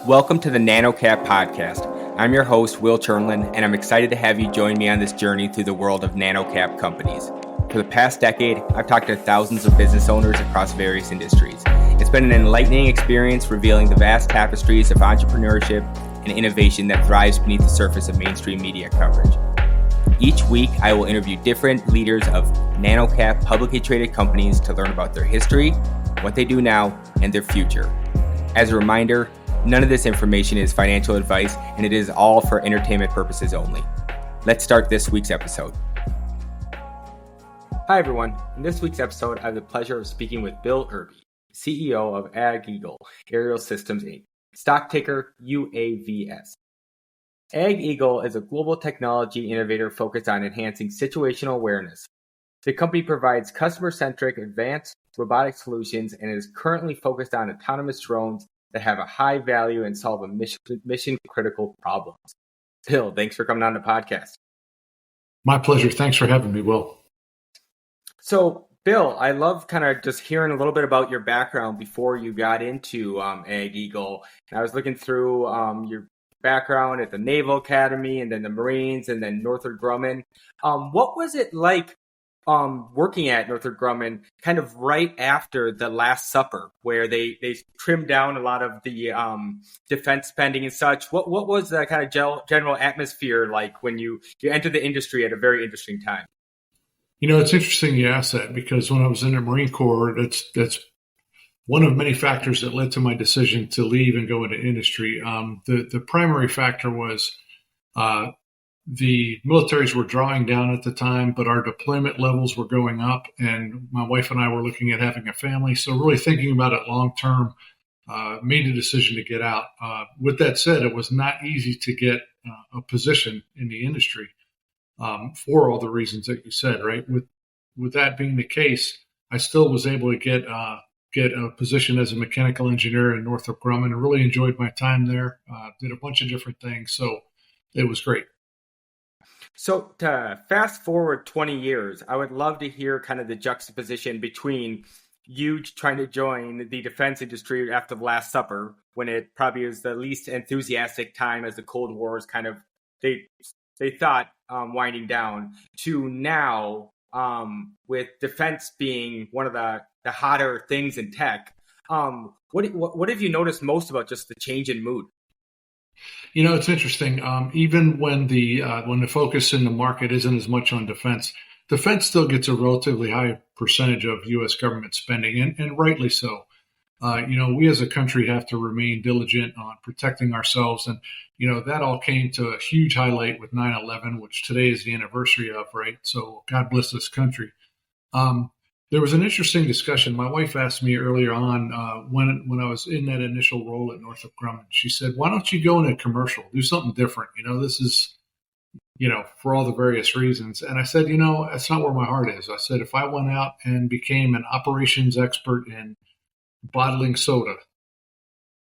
Welcome to the NanoCap podcast. I'm your host, Will Chernlin, and I'm excited to have you join me on this journey through the world of NanoCap companies. For the past decade, I've talked to thousands of business owners across various industries. It's been an enlightening experience revealing the vast tapestries of entrepreneurship and innovation that thrives beneath the surface of mainstream media coverage. Each week, I will interview different leaders of NanoCap publicly traded companies to learn about their history, what they do now, and their future. As a reminder, none of this information is financial advice, and it is all for entertainment purposes only. Let's start this week's episode. Hi, everyone. In this week's episode, I have the pleasure of speaking with Bill Irby, CEO of AgEagle Aerial Systems, Inc., stock ticker UAVS. AgEagle is a global technology innovator focused on enhancing situational awareness. The company provides customer-centric advanced robotic solutions and is currently focused on autonomous drones that have a high value and solve a mission-critical problems. Bill, thanks for coming on the podcast. My pleasure. Thanks for having me, Will. So, Bill, I love kind of just hearing a little bit about your background before you got into AgEagle. And I was looking through your background at the Naval Academy and then the Marines and then Northrop Grumman. What was it like working at Northrop Grumman kind of right after the Last Supper, where they trimmed down a lot of the defense spending and such? What was the kind of general atmosphere like when you entered the industry at a very interesting time? You know, it's interesting you ask that because when I was in the Marine Corps, that's one of many factors that led to my decision to leave and go into industry. The primary factor was the militaries were drawing down at the time, but our deployment levels were going up, and my wife and I were looking at having a family. So really thinking about it long term, made the decision to get out. With that said, it was not easy to get a position in the industry for all the reasons that you said, right? With that being the case, I still was able to get a position as a mechanical engineer in Northrop Grumman and really enjoyed my time there. Did a bunch of different things. So it was great. So to fast forward 20 years, I would love to hear kind of the juxtaposition between you trying to join the defense industry after the Last Supper, when it probably was the least enthusiastic time as the Cold War is kind of, they thought, winding down, to now with defense being one of the hotter things in tech. What have you noticed most about just the change in mood? You know, it's interesting. Even when the focus in the market isn't as much on defense still gets a relatively high percentage of U.S. government spending, and rightly so. We as a country have to remain diligent on protecting ourselves. And, that all came to a huge highlight with 9/11, which today is the anniversary of, right? So God bless this country. There was an interesting discussion. My wife asked me earlier on when I was in that initial role at Northrop Grumman. She said, "Why don't you go into commercial? Do something different. This is, for all the various reasons." And I said, that's not where my heart is. I said, if I went out and became an operations expert in bottling soda,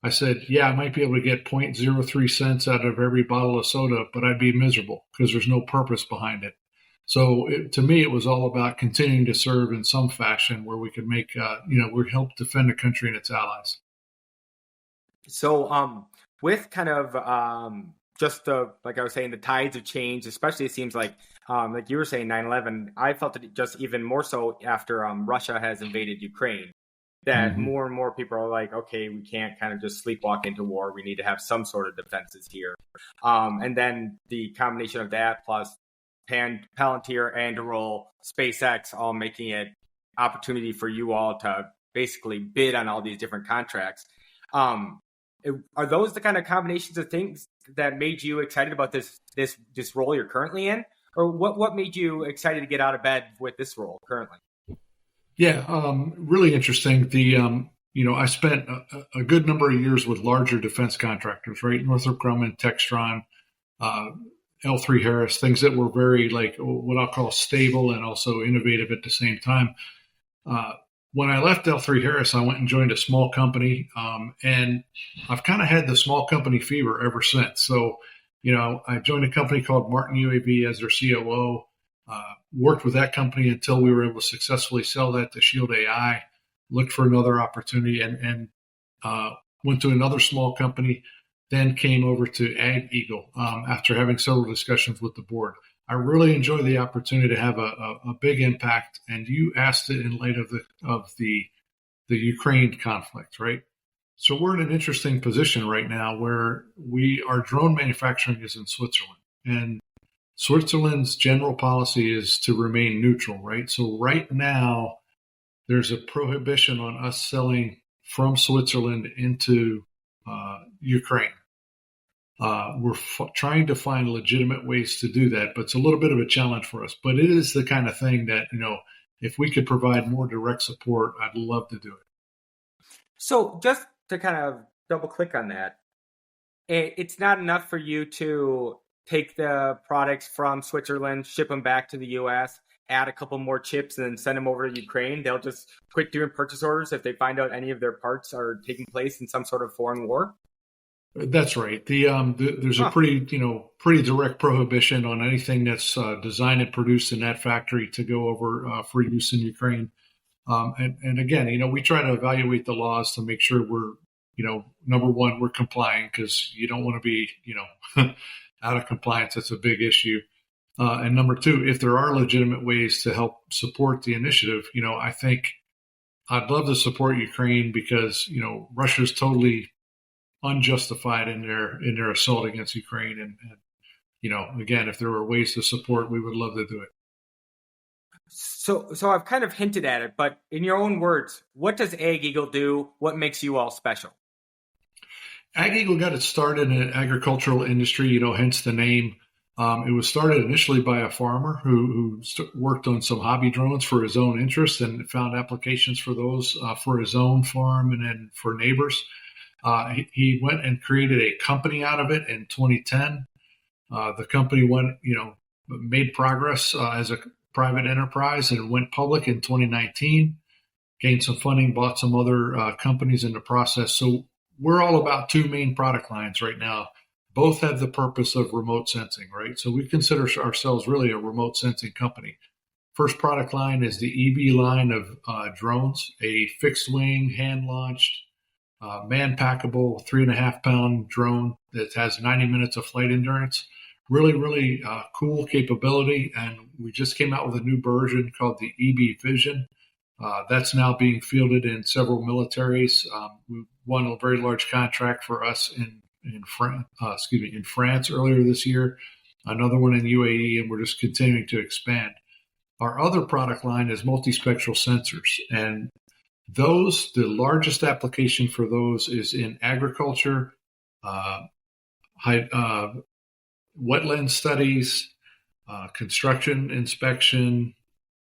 I said, yeah, I might be able to get 0.03 cents out of every bottle of soda, but I'd be miserable because there's no purpose behind it. So to me, it was all about continuing to serve in some fashion where we could make, we help defend the country and its allies. So with kind of like I was saying, the tides of change, especially it seems like you were saying 9/11, I felt it just even more so after Russia has invaded Ukraine, that more and more people are like, okay, we can't kind of just sleepwalk into war. We need to have some sort of defenses here. And then the combination of that plus Palantir, Anduril, SpaceX, all making it opportunity for you all to basically bid on all these different contracts. Are those the kind of combinations of things that made you excited about this role you're currently in? Or what made you excited to get out of bed with this role currently? Yeah, really interesting. I spent a good number of years with larger defense contractors, right? Northrop Grumman, Textron, L3Harris, things that were very what I'll call stable and also innovative at the same time. When I left L3Harris, I went and joined a small company, and I've kind of had the small company fever ever since. So, I joined a company called Martin UAV as their COO, worked with that company until we were able to successfully sell that to Shield AI, looked for another opportunity, and went to another small company, then came over to AgEagle after having several discussions with the board. I really enjoy the opportunity to have a big impact, and you asked it in light of the Ukraine conflict, right? So we're in an interesting position right now where our drone manufacturing is in Switzerland, and Switzerland's general policy is to remain neutral, right? So right now, there's a prohibition on us selling from Switzerland into Ukraine. We're trying to find legitimate ways to do that, but it's a little bit of a challenge for us. But it is the kind of thing that, if we could provide more direct support, I'd love to do it. So just to kind of double click on that, it's not enough for you to take the products from Switzerland, ship them back to the U.S., add a couple more chips, and then send them over to Ukraine. They'll just quit doing purchase orders if they find out any of their parts are taking place in some sort of foreign war? That's right. There's a pretty direct prohibition on anything that's designed and produced in that factory to go over for use in Ukraine. And again, we try to evaluate the laws to make sure we're, number one, we're complying, because you don't want to be, out of compliance. That's a big issue. And number two, if there are legitimate ways to help support the initiative, I think I'd love to support Ukraine because, Russia's totally unjustified in their assault against Ukraine. And again, if there were ways to support, we would love to do it. So I've kind of hinted at it, but in your own words, what does AgEagle do? What makes you all special? AgEagle got its start in an agricultural industry, hence the name. It was started initially by a farmer who worked on some hobby drones for his own interest and found applications for those for his own farm and then for neighbors. He went and created a company out of it in 2010. The company made progress as a private enterprise and went public in 2019, gained some funding, bought some other companies in the process. So we're all about two main product lines right now. Both have the purpose of remote sensing, right? So we consider ourselves really a remote sensing company. First product line is the EB line of drones, a fixed wing, hand launched, man-packable 3.5-pound drone that has 90 minutes of flight endurance. Really, really cool capability. And we just came out with a new version called the EB Vision. That's now being fielded in several militaries. We won a very large contract for us in France earlier this year, another one in UAE, and we're just continuing to expand. Our other product line is multispectral sensors, and the largest application for those is in agriculture, wetland studies, construction inspection,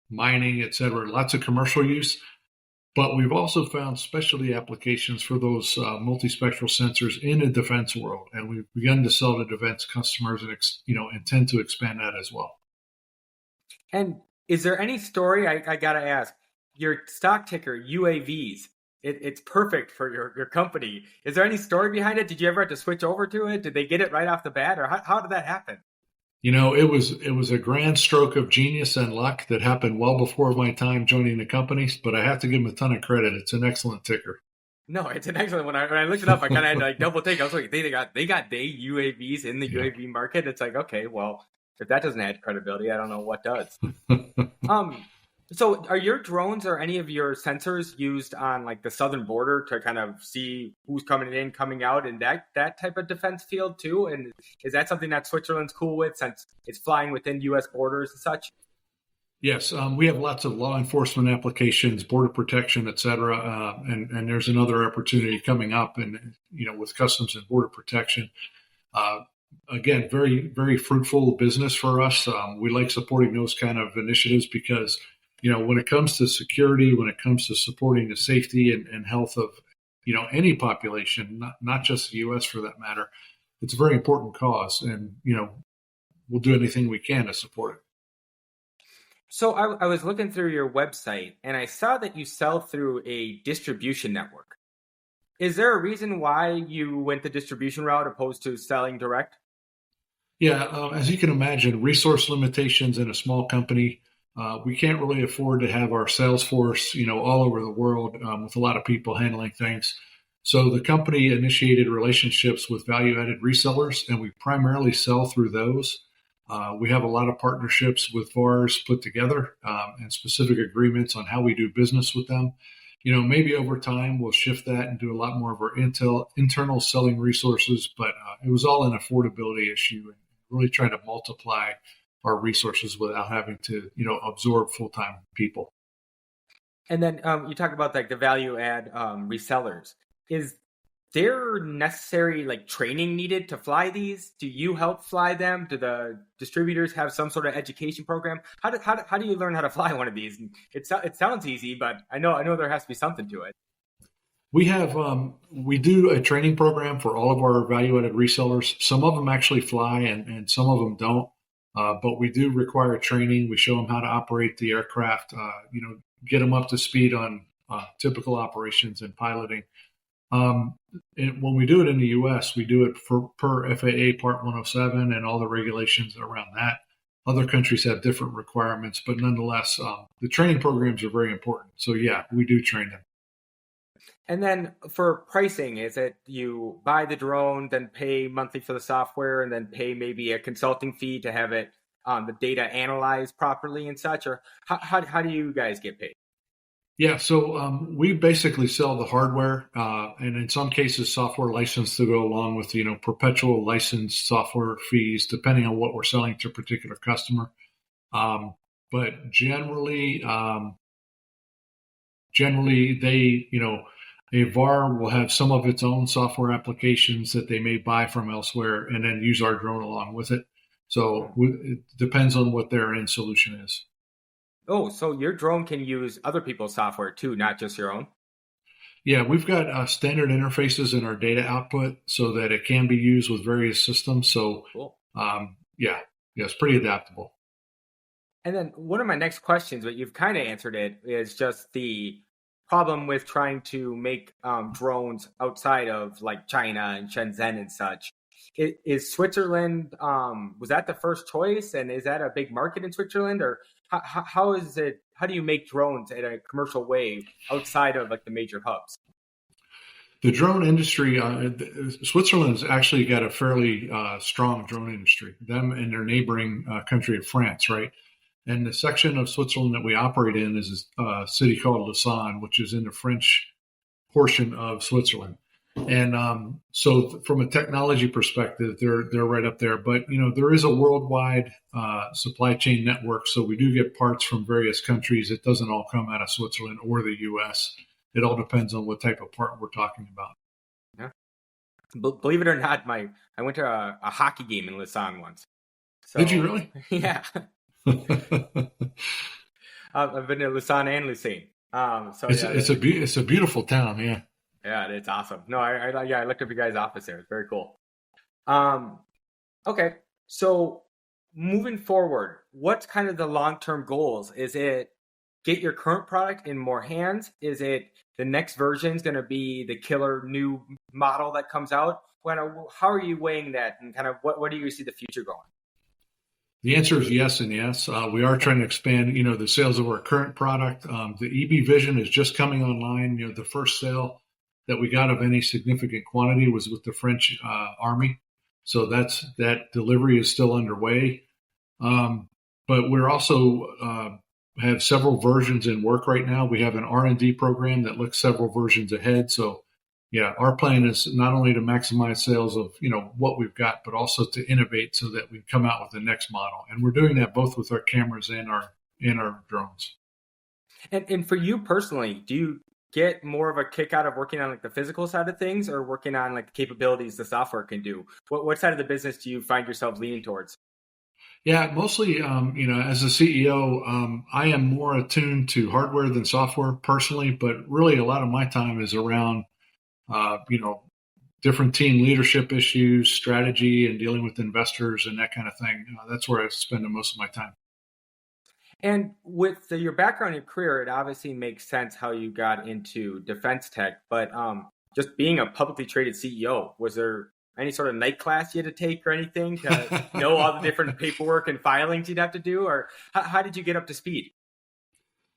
mining, etc. Lots of commercial use. But we've also found specialty applications for those multispectral sensors in the defense world, and we've begun to sell to defense customers and intend to expand that as well. And is there any story, I got to ask, your stock ticker, UAVs, it's perfect for your company. Is there any story behind it? Did you ever have to switch over to it? Did they get it right off the bat, or how did that happen? It was a grand stroke of genius and luck that happened well before my time joining the company, but I have to give them a ton of credit. It's an excellent ticker. No, it's an excellent one. When I looked it up, I kind of had to double take. I was like, they got UAVs in the UAV market. It's like, okay, well, if that doesn't add credibility, I don't know what does. So are your drones or any of your sensors used on like the southern border to kind of see who's coming in, coming out, and that type of defense field too? And is that something that Switzerland's cool with since it's flying within U.S. borders and such? Yes, we have lots of law enforcement applications, border protection, et cetera, and there's another opportunity coming up, and with Customs and Border Protection. Again, very, very fruitful business for us. We like supporting those kind of initiatives because when it comes to security, when it comes to supporting the safety and health of, any population, not just the U.S. for that matter, it's a very important cause. And, we'll do anything we can to support it. So I was looking through your website and I saw that you sell through a distribution network. Is there a reason why you went the distribution route opposed to selling direct? Yeah, as you can imagine, resource limitations in a small company. We can't really afford to have our sales force, all over the world with a lot of people handling things. So the company initiated relationships with value-added resellers, and we primarily sell through those. We have a lot of partnerships with VARs put together and specific agreements on how we do business with them. Maybe over time we'll shift that and do a lot more of our internal selling resources, but it was all an affordability issue and really trying to multiply our resources without having to, absorb full-time people. And then you talk about like the value add resellers. Is there necessary like training needed to fly these? Do you help fly them? Do the distributors have some sort of education program? How do you learn how to fly one of these? It sounds easy, but I know there has to be something to it. We do a training program for all of our value-added resellers. Some of them actually fly and some of them don't. But we do require training. We show them how to operate the aircraft, get them up to speed on typical operations and piloting. And when we do it in the U.S., we do it per FAA Part 107 and all the regulations around that. Other countries have different requirements, but nonetheless, the training programs are very important. So, yeah, we do train them. And then for pricing, is it you buy the drone, then pay monthly for the software, and then pay maybe a consulting fee to have it the data analyzed properly and such? Or how do you guys get paid? Yeah, so we basically sell the hardware, and in some cases, software license to go along with perpetual license software fees, depending on what we're selling to a particular customer. But generally, they a VAR will have some of its own software applications that they may buy from elsewhere, and then use our drone along with it. So it depends on what their end solution is. Oh, so your drone can use other people's software too, not just your own? Yeah, we've got standard interfaces in our data output so that it can be used with various systems. So, cool. It's pretty adaptable. And then one of my next questions, but you've kind of answered it, is just the problem with trying to make drones outside of like China and Shenzhen and such. Is Switzerland, was that the first choice? And is that a big market in Switzerland? Or how is it? How do you make drones in a commercial way outside of like the major hubs? The drone industry, Switzerland's actually got a fairly strong drone industry. Them and their neighboring country of France, right? And the section of Switzerland that we operate in is a city called Lausanne, which is in the French portion of Switzerland. And so from a technology perspective, they're right up there. But, there is a worldwide supply chain network. So we do get parts from various countries. It doesn't all come out of Switzerland or the U.S. It all depends on what type of part we're talking about. Yeah. Believe it or not, I went to a hockey game in Lausanne once. So, did you really? Yeah. I've been to Lausanne and Lucerne. It's a beautiful town. Yeah. Yeah, it's awesome. No, I looked up your guys' office there. It's very cool. Okay, so moving forward, what's kind of the long-term goals? Is it get your current product in more hands? Is it the next version is going to be the killer new model that comes out? How are you weighing that, and kind of what do you see the future going? The answer is yes and yes. We are trying to expand, the sales of our current product. The EB Vision is just coming online. The first sale that we got of any significant quantity was with the French Army. So that delivery is still underway. But we're also have several versions in work right now. We have an R&D program that looks several versions ahead. So yeah, our plan is not only to maximize sales of, what we've got, but also to innovate so that we come out with the next model. And we're doing that both with our cameras and our drones. And for you personally, do you get more of a kick out of working on like the physical side of things, or working on like the capabilities the software can do? What side of the business do you find yourself leaning towards? Yeah, mostly, as a CEO, I am more attuned to hardware than software personally, but really a lot of my time is around, different team leadership issues, strategy, and dealing with investors and that kind of thing. That's where I spend most of my time. And with your background and career, it obviously makes sense how you got into defense tech. But just being a publicly traded CEO, was there any sort of night class you had to take or anything to know all the different paperwork and filings you'd have to do? Or how did you get up to speed?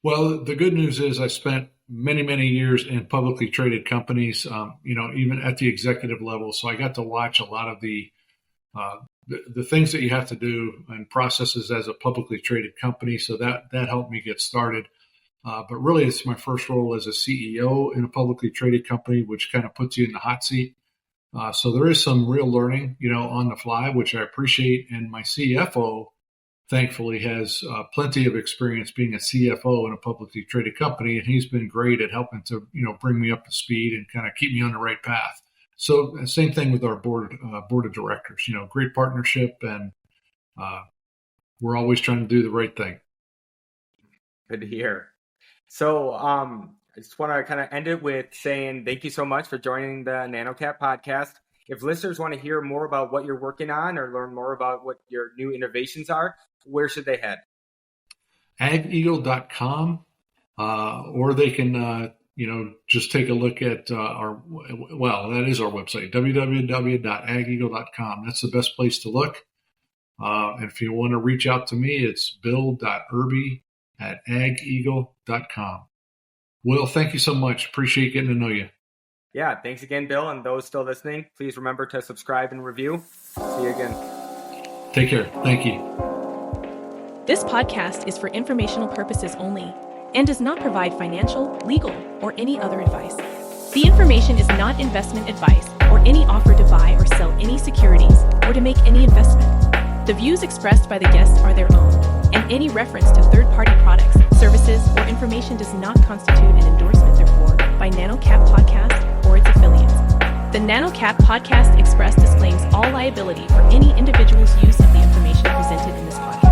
Well, the good news is I spent many years in publicly traded companies, even at the executive level. So I got to watch a lot of the things that you have to do and processes as a publicly traded company. So that helped me get started. But really, it's my first role as a CEO in a publicly traded company, which kind of puts you in the hot seat. So there is some real learning, on the fly, which I appreciate. And my CFO, thankfully, has plenty of experience being a CFO in a publicly traded company, and he's been great at helping to, bring me up to speed and kind of keep me on the right path. So same thing with our board of directors. Great partnership, and we're always trying to do the right thing. Good to hear. So I just want to kind of end it with saying thank you so much for joining the NanoCap podcast. If listeners want to hear more about what you're working on or learn more about what your new innovations are, where should they head? AgEagle.com, or they can, just take a look at that is our website, www.ageagle.com. That's the best place to look. And if you want to reach out to me, it's bill.irby@ageagle.com. Will, thank you so much. Appreciate getting to know you. Yeah, thanks again, Bill. And those still listening, please remember to subscribe and review. See you again. Take care. Thank you. This podcast is for informational purposes only and does not provide financial, legal, or any other advice. The information is not investment advice or any offer to buy or sell any securities or to make any investment. The views expressed by the guests are their own, and any reference to third-party products, services, or information does not constitute an endorsement, therefore, by NanoCap Podcast or its affiliates. The NanoCap Podcast Express disclaims all liability for any individual's use of the information presented in this podcast.